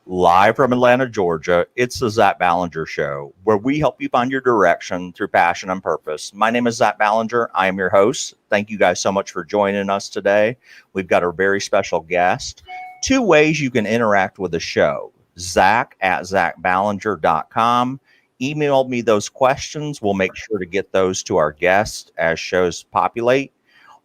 Live from Atlanta, Georgia, it's the Zach Ballinger Show, where we help you find your direction through passion and purpose. My name is Zach Ballinger. I am your host. Thank you guys so much for joining us today. We've got a very special guest. Two ways you can interact with the show. Zach at zachballinger.com. Email me those questions. We'll make sure to get those to our guests as shows populate.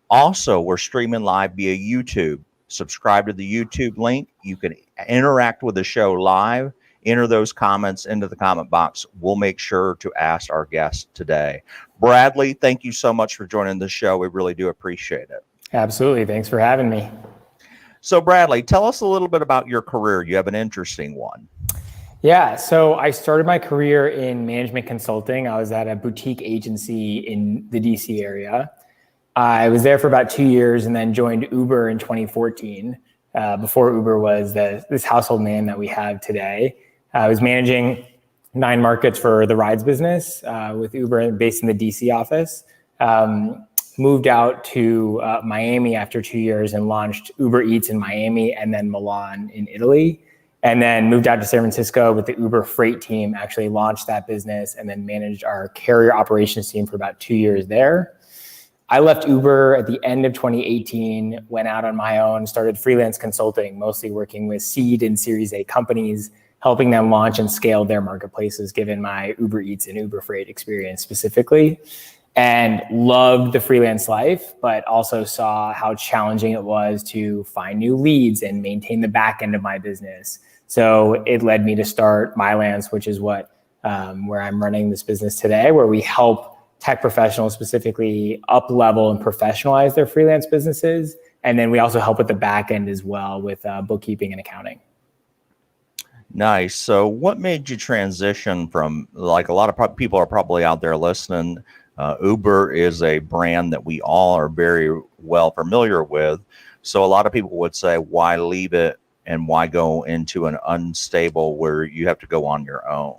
Also, we're streaming live via YouTube. Subscribe to the YouTube link. You can interact with the show live. Enter those comments into the comment box. We'll make sure to ask our guest today. Bradley, thank you so much for joining the show. We really do appreciate it. Absolutely. Thanks for having me. So, Bradley, tell us a little bit about your career. You have an interesting one. Yeah, so I started my career in management consulting. I was at a boutique agency in the DC area. I was there for about 2 years and then joined Uber in 2014, before Uber was this household name that we have today. I was managing 9 markets for the rides business with Uber based in the DC office. Moved out to Miami after 2 years and launched Uber Eats in Miami and then Milan in Italy. And then moved out to San Francisco with the Uber Freight team, actually launched that business and then managed our carrier operations team for about 2 years there. I left Uber at the end of 2018, went out on my own, started freelance consulting, mostly working with seed and Series A companies, helping them launch and scale their marketplaces, given my Uber Eats and Uber Freight experience specifically. And loved the freelance life, but also saw how challenging it was to find new leads and maintain the back end of my business. So it led me to start Mylance, which is where I'm running this business today, where we help tech professionals specifically up-level and professionalize their freelance businesses. And then we also help with the back end as well with bookkeeping and accounting. Nice. So what made you transition from, like a lot of people are probably out there listening, Uber is a brand that we all are very well familiar with. So a lot of people would say, why leave it and why go into an unstable where you have to go on your own?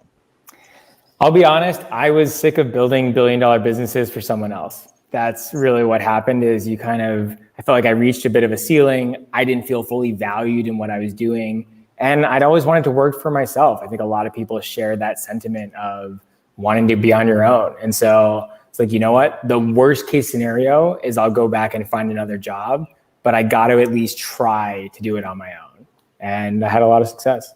I'll be honest, I was sick of building billion-dollar businesses for someone else. That's really what happened is I felt like I reached a bit of a ceiling. I didn't feel fully valued in what I was doing. And I'd always wanted to work for myself. I think a lot of people share that sentiment of wanting to be on your own. And so it's like, you know what? The worst case scenario is I'll go back and find another job, but I got to at least try to do it on my own. And I had a lot of success.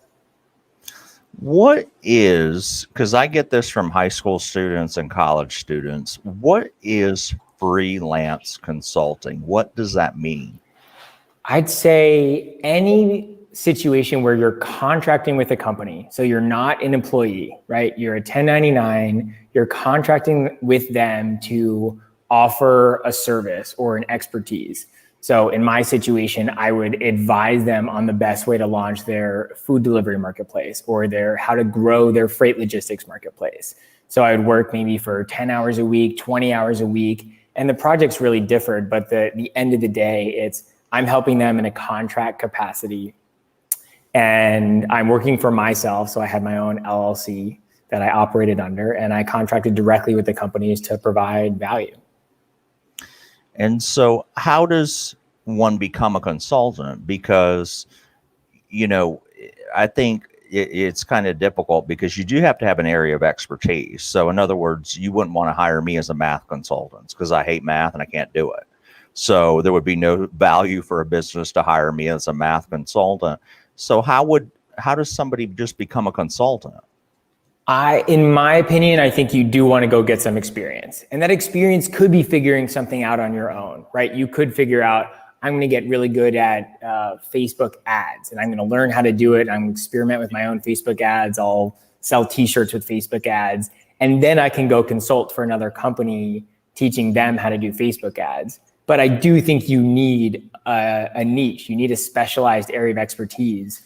Because I get this from high school students and college students, what is freelance consulting? What does that mean? I'd say any situation where you're contracting with a company. So you're not an employee, right? You're a 1099, you're contracting with them to offer a service or an expertise. So in my situation, I would advise them on the best way to launch their food delivery marketplace or how to grow their freight logistics marketplace. So I would work maybe for 10 hours a week, 20 hours a week, and the projects really differed. But the end of the day, I'm helping them in a contract capacity. And I'm working for myself. So I had my own LLC that I operated under, and I contracted directly with the companies to provide value. And so how does one become a consultant? Because, I think it's kind of difficult because you do have to have an area of expertise. So in other words, you wouldn't want to hire me as a math consultant because I hate math and I can't do it. So there would be no value for a business to hire me as a math consultant. So how does somebody just become a consultant? In my opinion, I think you do want to go get some experience. And that experience could be figuring something out on your own, right? You could figure out, I'm going to get really good at Facebook ads and I'm going to learn how to do it. I'm going to experiment with my own Facebook ads. I'll sell t-shirts with Facebook ads. And then I can go consult for another company teaching them how to do Facebook ads. But I do think you need a niche. You need a specialized area of expertise.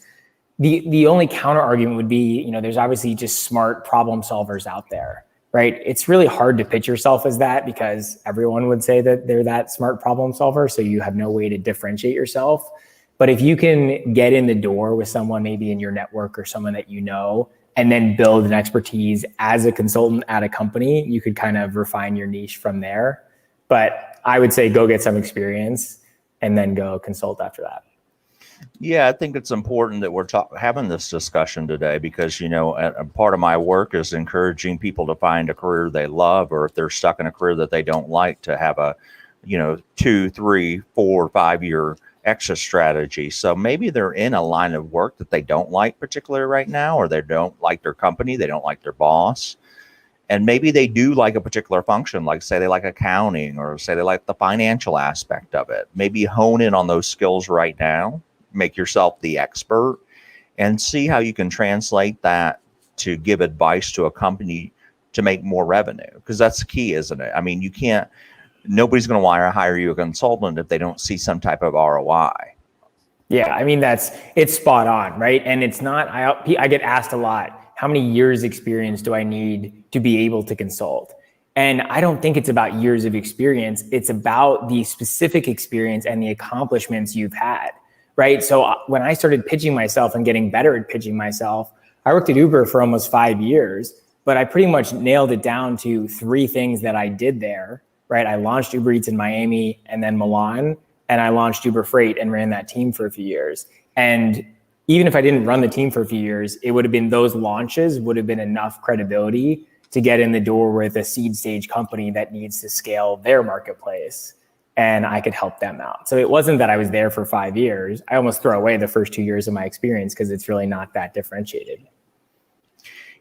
The only counter argument would be, there's obviously just smart problem solvers out there, right? It's really hard to pitch yourself as that because everyone would say that they're that smart problem solver. So you have no way to differentiate yourself. But if you can get in the door with someone maybe in your network or someone that you know, and then build an expertise as a consultant at a company, you could kind of refine your niche from there. But I would say go get some experience and then go consult after that. Yeah, I think it's important that we're having this discussion today because, a part of my work is encouraging people to find a career they love, or if they're stuck in a career that they don't like, to have a, 2, 3, 4, 5 year exit strategy. So maybe they're in a line of work that they don't like particularly right now, or they don't like their company, they don't like their boss. And maybe they do like a particular function, like say they like accounting, or say they like the financial aspect of it. Maybe hone in on those skills right now, make yourself the expert, and see how you can translate that to give advice to a company to make more revenue. Because that's the key, isn't it? I mean, nobody's going to want to hire you a consultant if they don't see some type of ROI. Yeah, I mean, it's spot on, right? And it's not, I get asked a lot, how many years experience do I need to be able to consult? And I don't think it's about years of experience. It's about the specific experience and the accomplishments you've had, right? So when I started pitching myself and getting better at pitching myself, I worked at Uber for almost 5 years, but I pretty much nailed it down to 3 things that I did there, right? I launched Uber Eats in Miami and then Milan, and I launched Uber Freight and ran that team for a few years. And even if I didn't run the team for a few years, it would have been those launches would have been enough credibility to get in the door with a seed stage company that needs to scale their marketplace, and I could help them out. So it wasn't that I was there for 5 years. I almost throw away the first 2 years of my experience because it's really not that differentiated.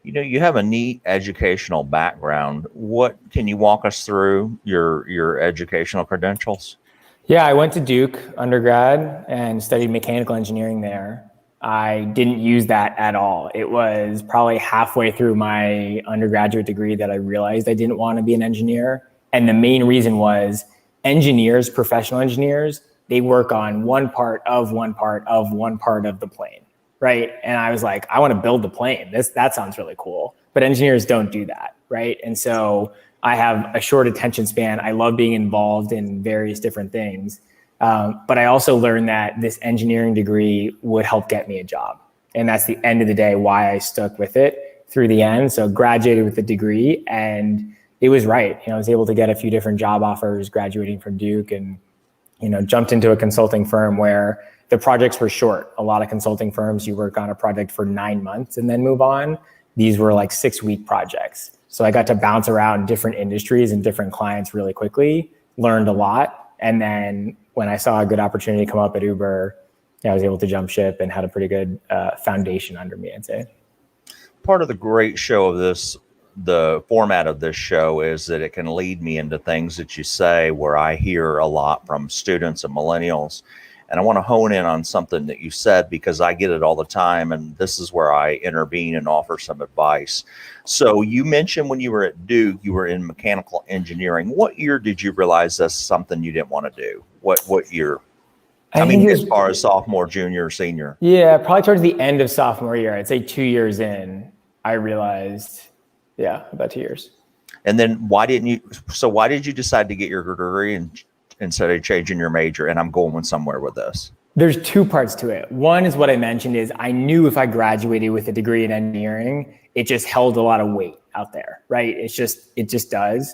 You have a neat educational background. What can you walk us through your educational credentials? Yeah, I went to Duke undergrad and studied mechanical engineering there. I didn't use that at all. It was probably halfway through my undergraduate degree that I realized I didn't want to be an engineer. And the main reason was engineers, professional engineers, they work on one part of the plane, right? And I was like, I want to build the plane. That sounds really cool. But engineers don't do that, right? And so I have a short attention span. I love being involved in various different things. But I also learned that this engineering degree would help get me a job. And that's the end of the day why I stuck with it through the end. So graduated with a degree, and it was right. I was able to get a few different job offers graduating from Duke, and jumped into a consulting firm where the projects were short. A lot of consulting firms, you work on a project for 9 months and then move on. These were like 6-week projects. So I got to bounce around different industries and different clients really quickly, learned a lot. And then when I saw a good opportunity come up at Uber, I was able to jump ship and had a pretty good foundation under me, I'd say. Part of the great show of the format of this show is that it can lead me into things that you say where I hear a lot from students and millennials. And I want to hone in on something that you said because I get it all the time. And this is where I intervene and offer some advice. So you mentioned when you were at Duke, you were in mechanical engineering. What year did you realize that's something you didn't want to do? What year? I mean, as far as sophomore, junior, senior. Yeah, probably towards the end of sophomore year. I'd say 2 years in, I realized, about 2 years. And then why did you decide to get your degree instead of changing your major? And I'm going somewhere with this. There's 2 parts to it. One is what I mentioned is I knew if I graduated with a degree in engineering, it just held a lot of weight out there, right? It just does.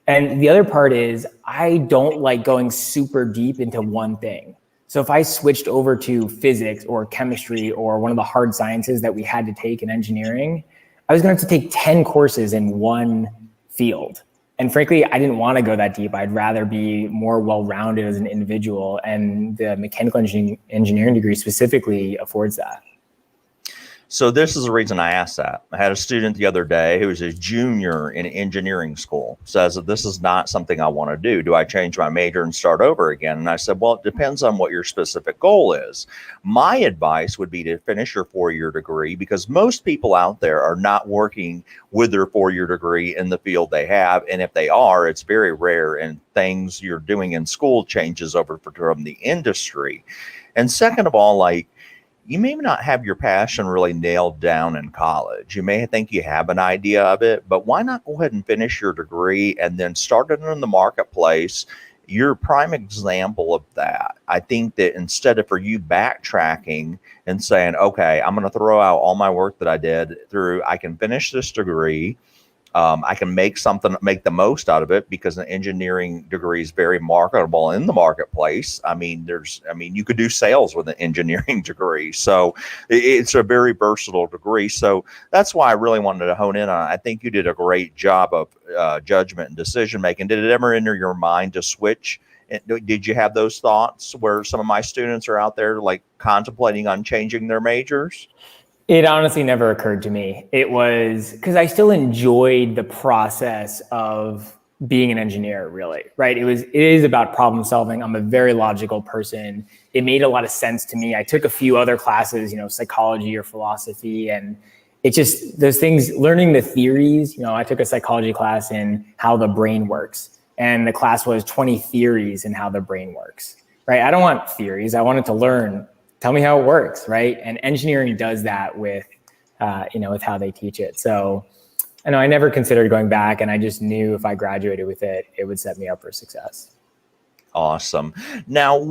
And the other part is I don't like going super deep into one thing. So if I switched over to physics or chemistry or one of the hard sciences that we had to take in engineering, I was going to have to take 10 courses in one field. And frankly, I didn't want to go that deep. I'd rather be more well-rounded as an individual. And the mechanical engineering degree specifically affords that. So this is the reason I asked that. I had a student the other day who was a junior in engineering school, says that this is not something I want to do. Do I change my major and start over again? And I said, well, it depends on what your specific goal is. My advice would be to finish your 4-year degree, because most people out there are not working with their 4-year degree in the field they have. And if they are, it's very rare, and things you're doing in school changes over from the industry. And second of all, you may not have your passion really nailed down in college. You may think you have an idea of it, but why not go ahead and finish your degree and then start it in the marketplace? You're a prime example of that. I think that instead of for you backtracking and saying, okay, I'm going to throw out all my work that I did through, I can finish this degree I can make the most out of it because an engineering degree is very marketable in the marketplace. I mean, you could do sales with an engineering degree. So it's a very versatile degree. So that's why I really wanted to hone in on it. I think you did a great job of judgment and decision making. Did it ever enter your mind to switch? Did you have those thoughts where some of my students are out there like contemplating on changing their majors? It honestly never occurred to me. It was because I still enjoyed the process of being an engineer, really, right? It is about problem solving. I'm a very logical person. It made a lot of sense to me. I took a few other classes, psychology or philosophy, and it just, those things, learning the theories, I took a psychology class in how the brain works, and the class was 20 theories in how the brain works, right? I don't want theories. I wanted to learn. Tell me how it works, right? And engineering does that with how they teach it. So I never considered going back, and I just knew if I graduated with it, it would set me up for success. Awesome. Now,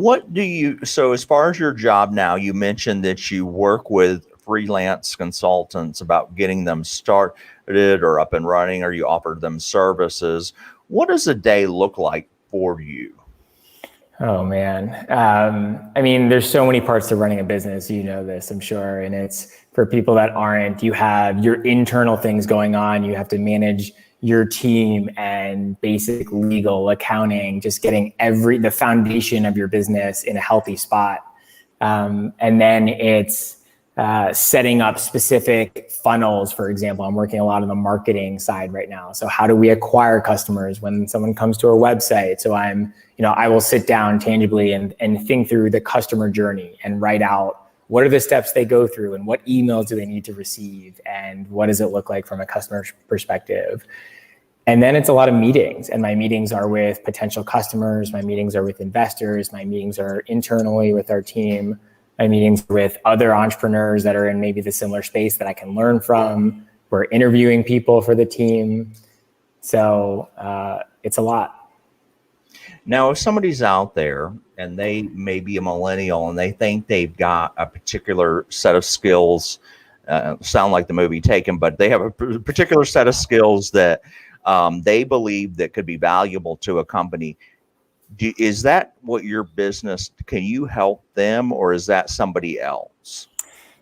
so as far as your job now, you mentioned that you work with freelance consultants about getting them started or up and running, or you offer them services. What does a day look like for you? Oh man. There's so many parts to running a business, this, I'm sure. And it's for people that aren't, you have your internal things going on. You have to manage your team and basic legal, accounting, just getting the foundation of your business in a healthy spot. And then it's setting up specific funnels. For example, I'm working a lot on the marketing side right now. So how do we acquire customers when someone comes to our website? So I will sit down tangibly and think through the customer journey and write out what are the steps they go through and what emails do they need to receive and what does it look like from a customer perspective. And then it's a lot of meetings, and my meetings are with potential customers. My meetings are with investors. My meetings are internally with our team. My meetings with other entrepreneurs that are in maybe the similar space that I can learn from. We're interviewing people for the team. So it's a lot. Now, if somebody's out there and they may be a millennial and they think they've got a particular set of skills, sound like the movie Taken, but they have a particular set of skills that they believe that could be valuable to a company. Is that what your business, can you help them, or is that somebody else?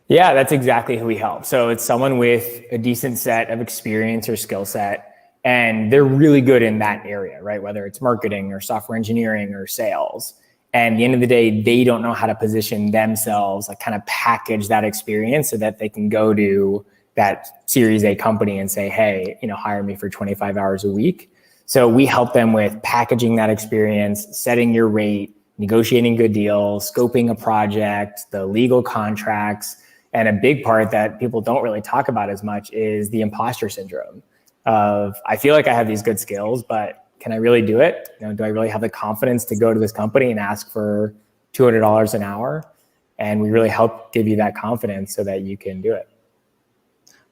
Yeah, that's exactly who we help. So it's someone with a decent set of experience or skill set, and they're really good in that area, right? Whether it's marketing or software engineering or sales. And at the end of the day, they don't know how to position themselves, like kind of package that experience so that they can go to that Series A company and say, hey, hire me for 25 hours a week. So we help them with packaging that experience, setting your rate, negotiating good deals, scoping a project, the legal contracts. And a big part that people don't really talk about as much is the imposter syndrome of, I feel like I have these good skills, but can I really do it? Do I really have the confidence to go to this company and ask for $200 an hour? And we really help give you that confidence so that you can do it.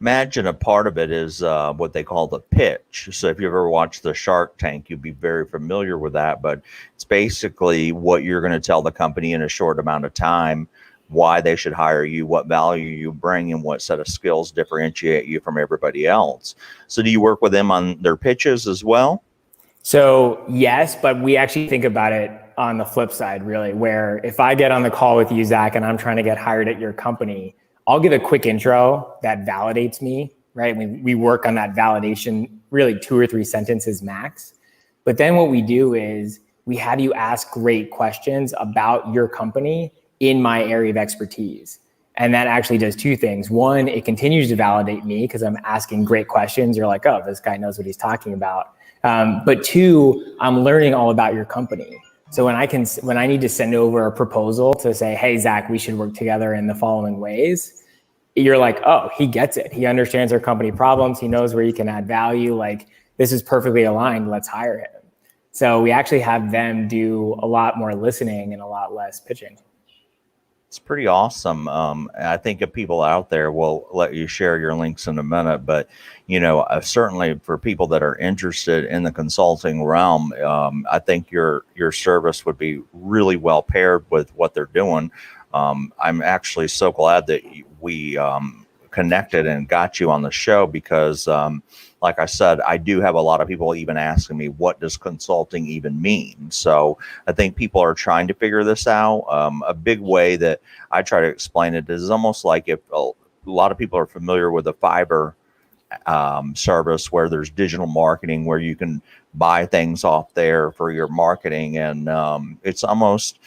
Imagine a part of it is what they call the pitch. So if you ever watched the Shark Tank, you'd be very familiar with that. But it's basically what you're going to tell the company in a short amount of time, why they should hire you, what value you bring, and what set of skills differentiate you from everybody else. So do you work with them on their pitches as well? So yes, but we actually think about it on the flip side, really, where if I get on the call with you, Zach, and I'm trying to get hired at your company, I'll give a quick intro that validates me, right? We work on that validation, really 2 or 3 sentences max. But then what we do is we have you ask great questions about your company in my area of expertise. And that actually does 2 things. One, it continues to validate me because I'm asking great questions. You're like, oh, this guy knows what he's talking about. But 2, I'm learning all about your company. So when I need to send over a proposal to say, hey, Zach, we should work together in the following ways, you're like, oh, he gets it. He understands our company problems. He knows where he can add value. Like, this is perfectly aligned. Let's hire him. So we actually have them do a lot more listening and a lot less pitching. It's pretty awesome. I think if people out there will let you share your links in a minute, but certainly for people that are interested in the consulting realm, I think your service would be really well paired with what they're doing. I'm actually so glad that we connected and got you on the show because, like I said, I do have a lot of people even asking me, what does consulting even mean? So I think people are trying to figure this out. A big way that I try to explain it is almost like if a lot of people are familiar with the Fiverr service where there's digital marketing where you can buy things off there for your marketing. And it's almost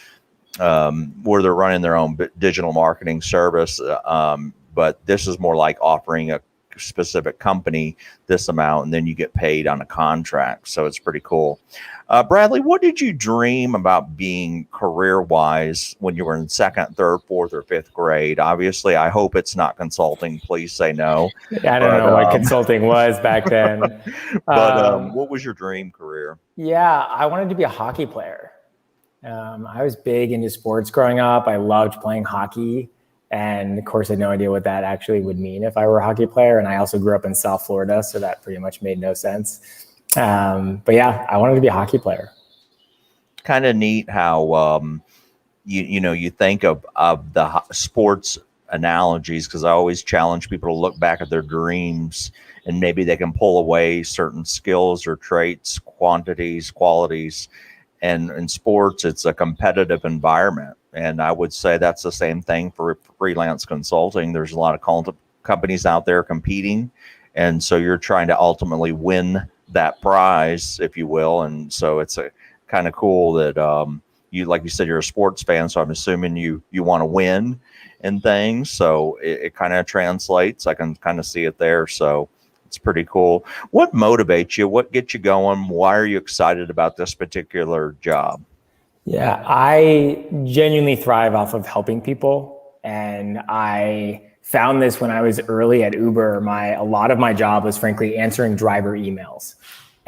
where they're running their own digital marketing service. But this is more like offering a specific company this amount, and then you get paid on a contract. So it's pretty cool. Bradley, what did you dream about being career-wise when you were in second, third, fourth, or fifth grade? Obviously, I hope it's not consulting. Please say no. I don't know what consulting was back then. But what was your dream career? Yeah, I wanted to be a hockey player. I was big into sports growing up. I loved playing hockey. And of course, I had no idea what that actually would mean if I were a hockey player. And I also grew up in South Florida, so that pretty much made no sense. But yeah, I wanted to be a hockey player. Kind of neat how you think of the sports analogies, because I always challenge people to look back at their dreams and maybe they can pull away certain skills or traits, quantities, qualities. And in sports, it's a competitive environment. And I would say that's the same thing for freelance consulting. There's a lot of companies out there competing. And so you're trying to ultimately win that prize, if you will. And so it's a kind of cool that like you said, you're a sports fan. So I'm assuming you want to win and things. So it kind of translates. I can kind of see it there. So it's pretty cool. What motivates you? What gets you going? Why are you excited about this particular job? Yeah, I genuinely thrive off of helping people. And I found this when I was early at Uber. A lot of my job was frankly answering driver emails.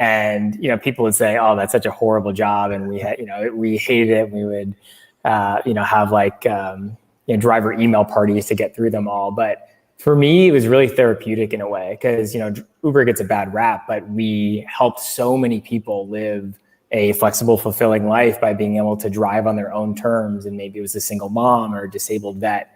And, people would say, oh, that's such a horrible job. And we hated it. We would, have driver email parties to get through them all. But for me, it was really therapeutic in a way because, Uber gets a bad rap, but we helped so many people live a flexible, fulfilling life by being able to drive on their own terms. And maybe it was a single mom or a disabled vet.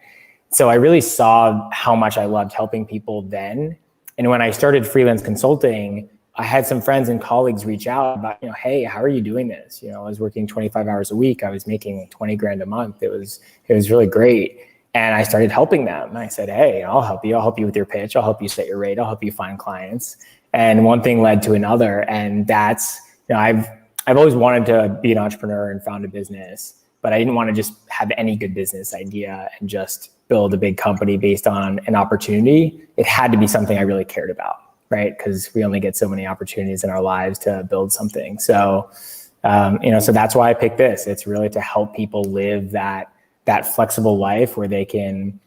So I really saw how much I loved helping people then. And when I started freelance consulting, I had some friends and colleagues reach out about, hey, how are you doing this? I was working 25 hours a week. I was making 20 grand a month. It was really great. And I started helping them. And I said, hey, I'll help you. I'll help you with your pitch. I'll help you set your rate. I'll help you find clients. And one thing led to another. And that's, I've always wanted to be an entrepreneur and found a business, but I didn't want to just have any good business idea and just build a big company based on an opportunity. It had to be something I really cared about, right? Because we only get so many opportunities in our lives to build something. So, so that's why I picked this. It's really to help people live that flexible life where they can,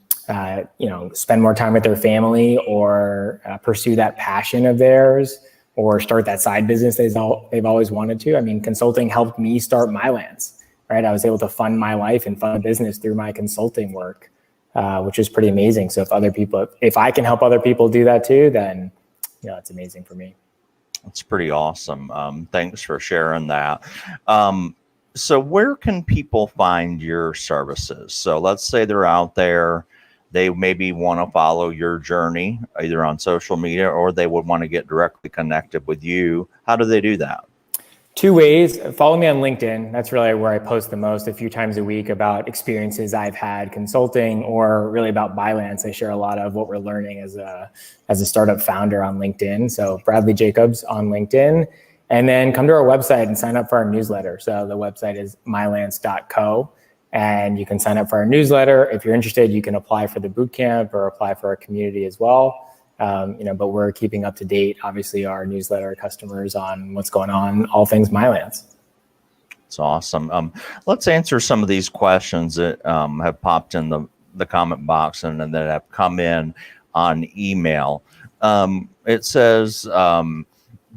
spend more time with their family or pursue that passion of theirs or start that side business they've always wanted to. I mean, consulting helped me start Mylance, right? I was able to fund my life and fund a business through my consulting work, which is pretty amazing. So if I can help other people do that too, then, it's amazing for me. That's pretty awesome. Thanks for sharing that. So where can people find your services? So let's say they're out there, they maybe want to follow your journey either on social media or they would want to get directly connected with you. How do they do that? Two ways. Follow me on LinkedIn. That's really where I post the most, a few times a week about experiences I've had consulting or really about Mylance. I share a lot of what we're learning as a startup founder on LinkedIn. So Bradley Jacobs on LinkedIn. And then come to our website and sign up for our newsletter. So the website is mylance.co. And you can sign up for our newsletter. If you're interested, you can apply for the bootcamp or apply for our community as well. But we're keeping up to date, obviously, our newsletter customers on what's going on, all things Mylance. It's awesome. Let's answer some of these questions that have popped in the comment box and that have come in on email. It says,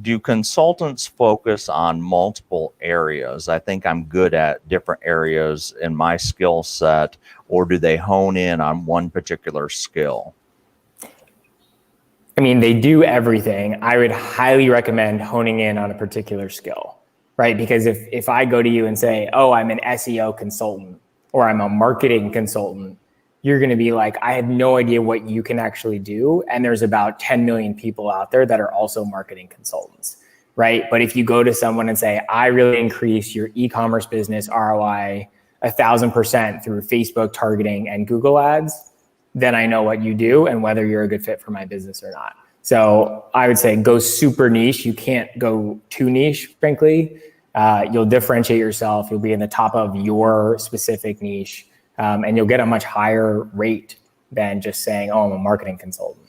do consultants focus on multiple areas? I think I'm good at different areas in my skill set, or do they hone in on one particular skill? I mean, they do everything. I would highly recommend honing in on a particular skill, right? Because if I go to you and say, oh, I'm an SEO consultant or I'm a marketing consultant, you're going to be like, I have no idea what you can actually do. And there's about 10 million people out there that are also marketing consultants, right? But if you go to someone and say, I really increase your e-commerce business ROI 1,000% through Facebook targeting and Google ads, then I know what you do and whether you're a good fit for my business or not. So I would say go super niche. You can't go too niche, frankly. You'll differentiate yourself. You'll be in the top of your specific niche, and you'll get a much higher rate than just saying, oh, I'm a marketing consultant.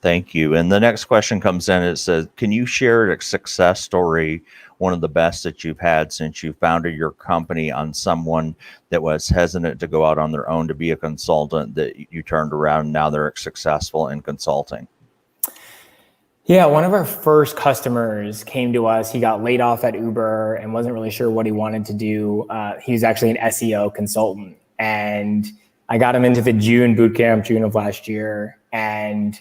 Thank you. And the next question comes in. It says, can you share a success story, one of the best that you've had since you founded your company, on someone that was hesitant to go out on their own to be a consultant that you turned around and now they're successful in consulting? Yeah, one of our first customers came to us. He got laid off at Uber and wasn't really sure what he wanted to do. He was actually an SEO consultant. And I got him into the June bootcamp, June of last year. And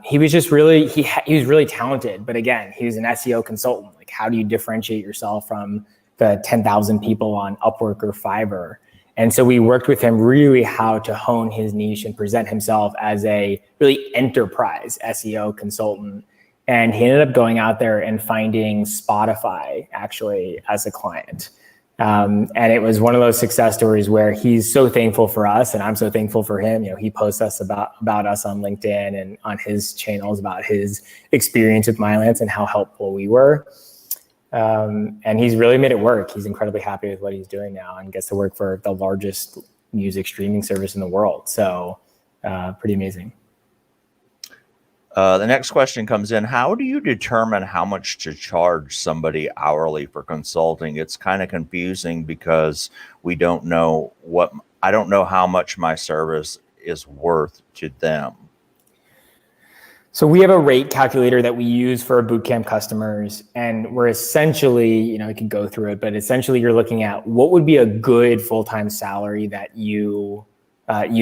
he was just really, he was really talented. But again, he was an SEO consultant. Like, how do you differentiate yourself from the 10,000 people on Upwork or Fiverr? And so we worked with him really how to hone his niche and present himself as a really enterprise SEO consultant. And he ended up going out there and finding Spotify actually as a client. And it was one of those success stories where he's so thankful for us and I'm so thankful for him. You know, he posts us about us on LinkedIn and on his channels about his experience with Mylance and how helpful we were. And he's really made it work. He's incredibly happy with what he's doing now and gets to work for the largest music streaming service in the world. So pretty amazing. The next question comes in. How do you determine how much to charge somebody hourly for consulting? It's kind of confusing because I don't know how much my service is worth to them. So we have a rate calculator that we use for our bootcamp customers, and we're essentially, you know, I could go through it, but essentially you're looking at what would be a good full-time salary that you'd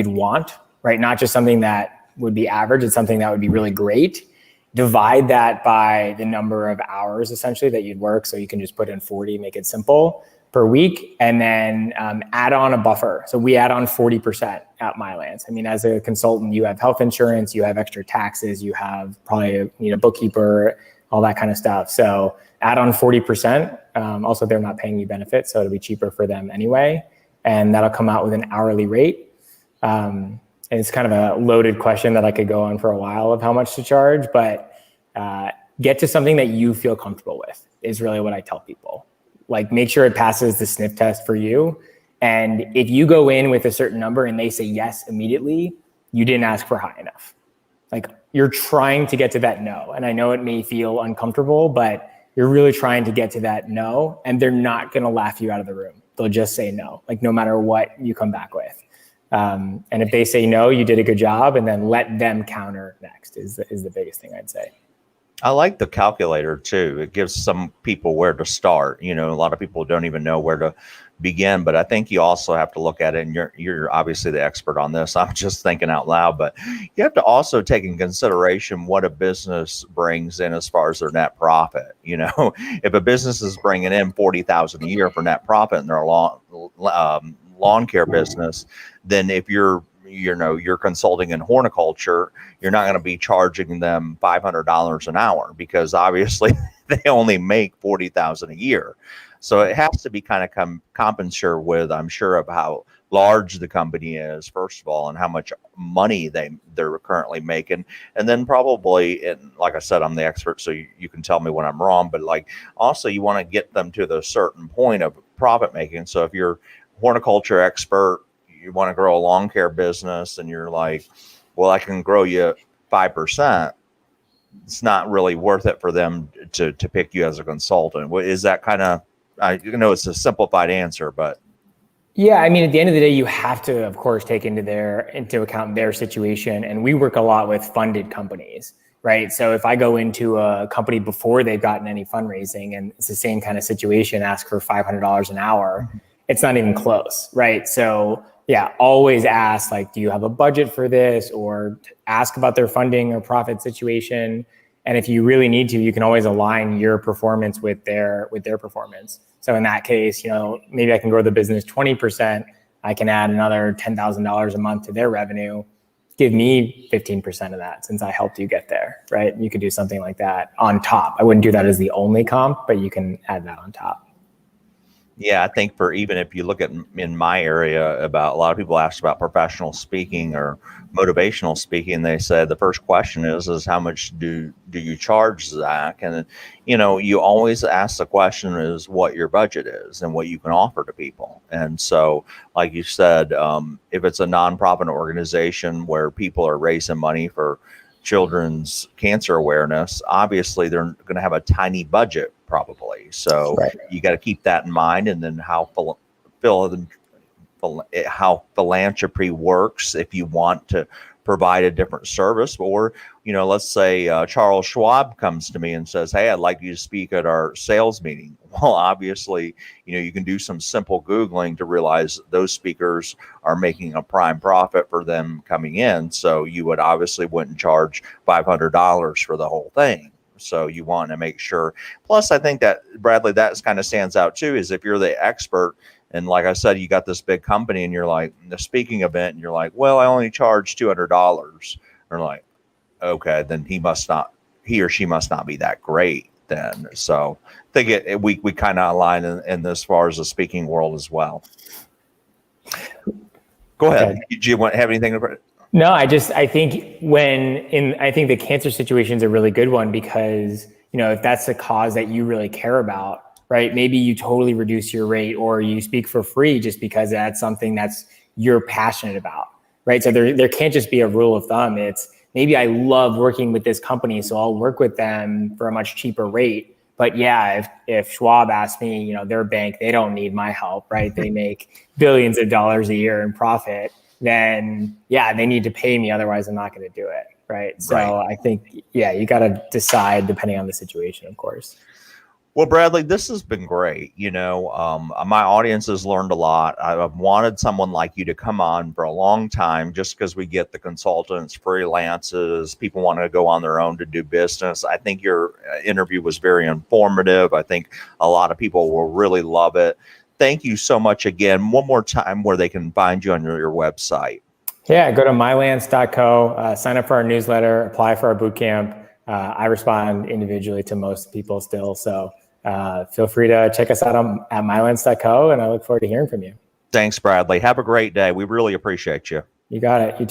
want, right? Not just something that would be average, it's something that would be really great. Divide that by the number of hours essentially that you'd work. So you can just put in 40, make it simple, per week, and then add on a buffer. So we add on 40% at Mylance. I mean, as a consultant, you have health insurance, you have extra taxes, you have probably a bookkeeper, all that kind of stuff. So add on 40%. Also, they're not paying you benefits, so it'll be cheaper for them anyway. And that'll come out with an hourly rate. And it's kind of a loaded question that I could go on for a while of how much to charge, but get to something that you feel comfortable with is really what I tell people. Like, make sure it passes the sniff test for you. And if you go in with a certain number and they say yes immediately, you didn't ask for high enough. Like, you're trying to get to that no. And I know it may feel uncomfortable, but you're really trying to get to that no. And they're not going to laugh you out of the room. They'll just say no, like no matter what you come back with. And if they say no, you did a good job, and then let them counter next is the biggest thing I'd say. I like the calculator too. It gives some people where to start. You know, a lot of people don't even know where to begin, but I think you also have to look at it, and you're obviously the expert on this. I'm just thinking out loud, but you have to also take in consideration what a business brings in as far as their net profit. You know, if a business is bringing in $40,000 a year for net profit and they're lawn care business, then if you're consulting in horticulture, you're not going to be charging them $500 an hour because obviously they only make $40,000 a year. So it has to be kind of commensurate with, I'm sure, of how large the company is, first of all, and how much money they're currently making. And then probably, and like I said, I'm the expert, so you can tell me when I'm wrong, but like also you want to get them to the certain point of profit making. So if you're a horticulture expert, you want to grow a lawn care business and you're like, well, I can grow you 5%. It's not really worth it for them to pick you as a consultant. Is that kind of, I know it's a simplified answer, but. Yeah, I mean, at the end of the day, you have to, of course, take into account their situation. And we work a lot with funded companies, right? So if I go into a company before they've gotten any fundraising and it's the same kind of situation, ask for $500 an hour, it's not even close, right? So yeah, always ask, like, do you have a budget for this, or ask about their funding or profit situation. And if you really need to, you can always align your performance with their performance. So in that case, maybe I can grow the business 20%, I can add another $10,000 a month to their revenue. Give me 15% of that since I helped you get there, right? You could do something like that on top. I wouldn't do that as the only comp, but you can add that on top. Yeah, I think for even if you look at in my area, about a lot of people ask about professional speaking or motivational speaking. They said the first question is how much do you charge, Zach? And you always ask the question is what your budget is and what you can offer to people. And so, like you said, if it's a nonprofit organization where people are raising money for children's cancer awareness, obviously they're going to have a tiny budget probably. So Right. you got to keep that in mind. And then how philanthropy works if you want to provide a different service. Or, let's say Charles Schwab comes to me and says, hey, I'd like you to speak at our sales meeting. Well, obviously, you can do some simple Googling to realize those speakers are making a prime profit for them coming in. So you would obviously wouldn't charge $500 for the whole thing. So you want to make sure. Plus, I think that, Bradley, that kind of stands out too, is if you're the expert, and like I said, you got this big company and you're like, the speaking event, and you're like, well, I only charge $200. Or like, okay, then he or she must not be that great then. So I think we kind of align in as far as the speaking world as well. Go ahead. Okay. Do you have anything to? No, I think I think the cancer situation is a really good one because, if that's a cause that you really care about, right? Maybe you totally reduce your rate or you speak for free just because that's something that's you're passionate about, right? So there can't just be a rule of thumb. It's maybe I love working with this company, so I'll work with them for a much cheaper rate. But yeah, if Schwab asked me, their bank, they don't need my help, right? They make billions of dollars a year in profit. Then yeah, they need to pay me. Otherwise, I'm not going to do it. Right. So I think, yeah, you got to decide depending on the situation, of course. Well, Bradley, this has been great. My audience has learned a lot. I've wanted someone like you to come on for a long time just because we get the consultants, freelances, people want to go on their own to do business. I think your interview was very informative. I think a lot of people will really love it. Thank you so much again. One more time where they can find you on your website. Yeah, go to mylance.co, sign up for our newsletter, apply for our bootcamp. I respond individually to most people still. So feel free to check us out at mylance.co, and I look forward to hearing from you. Thanks, Bradley. Have a great day. We really appreciate you. You got it. You